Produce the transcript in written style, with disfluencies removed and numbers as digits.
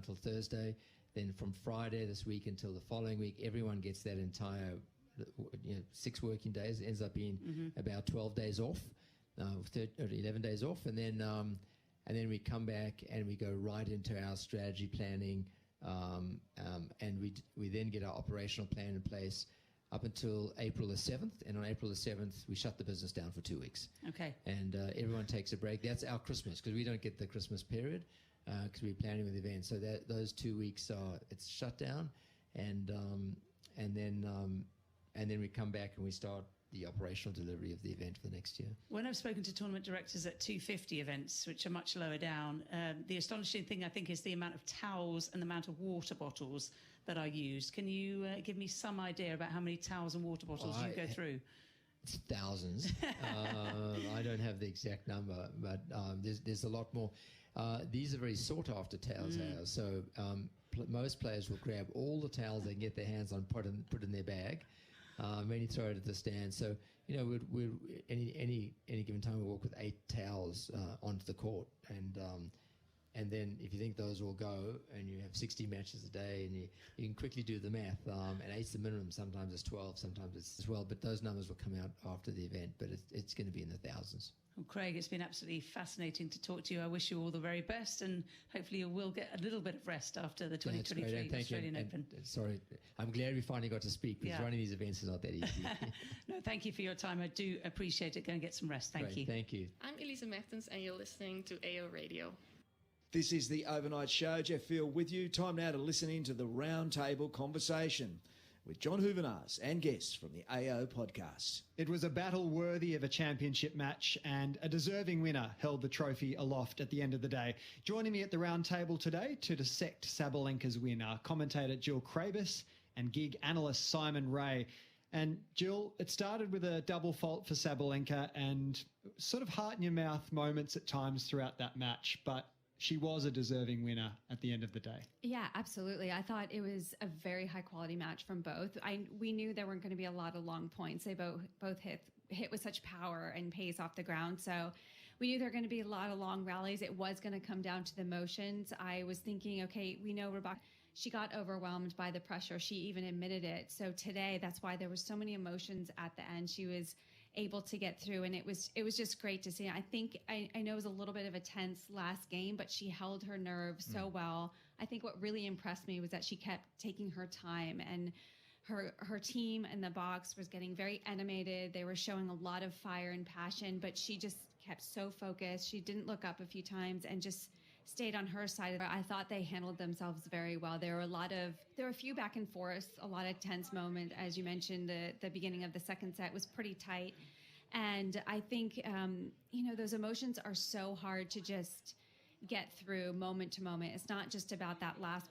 until Thursday. Then from Friday this week until the following week, everyone gets that entire 6 working days. It ends up being about 12 days off, 11 days off, and then we come back and we go right into our strategy planning, and we then get our operational plan in place up until April the 7th, and on April the 7th we shut the business down for 2 weeks. Okay. And everyone takes a break. That's our Christmas, because we don't get the Christmas period because we're planning with events. So those 2 weeks it's shut down, and then we come back and we start the operational delivery of the event for the next year. When I've spoken to tournament directors at 250 events, which are much lower down, the astonishing thing, I think, is the amount of towels and the amount of water bottles that are used. Can you give me some idea about how many towels and water bottles you go through? It's thousands. I don't have the exact number, but there's a lot more. These are very sought after towels. So most players will grab all the towels they can get their hands on, put in their bag. Many throw it at the stand. So, we're any given time we walk with 8 towels onto the court, and then if you think those will go, and you have 60 matches a day, and you can quickly do the math. And 8's the minimum. Sometimes it's 12, sometimes it's 12. But those numbers will come out after the event. But it's going to be in the thousands. Well, Craig, it's been absolutely fascinating to talk to you. I wish you all the very best, and hopefully you will get a little bit of rest after the 2023 Australian Open. Sorry, I'm glad we finally got to speak, because running these events is not that easy. No, thank you for your time. I do appreciate it. Go and get some rest. Thank you. Thank you. I'm Elisa Mertens, and you're listening to AO Radio. This is the Overnight Show. Jeff Field with you. Time now to listen in to the Roundtable Conversation with John Hoovenars and guests from the AO podcast. It was a battle worthy of a championship match, and a deserving winner held the trophy aloft at the end of the day. Joining me at the round table today to dissect Sabalenka's win are commentator Jill Krabus and gig analyst Simon Ray. And Jill, it started with a double fault for Sabalenka and sort of heart in your mouth moments at times throughout that match, but she was a deserving winner at the end of the day. Yeah, absolutely. I thought it was a very high quality match from both. We knew there weren't going to be a lot of long points. They both hit with such power and pace off the ground. So we knew there were going to be a lot of long rallies. It was going to come down to the motions. I was thinking, okay, we know Rebecca, she got overwhelmed by the pressure. She even admitted it. So today, that's why there were so many emotions at the end. She was able to get through, and it was just great to see. I think I know it was a little bit of a tense last game, but she held her nerve so well. I think what really impressed me was that she kept taking her time, and her team in the box was getting very animated. They were showing a lot of fire and passion, but she just kept so focused. She didn't look up a few times and just stayed on her side. I thought they handled themselves very well. There were a few back and forth, a lot of tense moments. As you mentioned, the beginning of the second set was pretty tight. And I think, those emotions are so hard to just get through moment to moment. It's not just about that last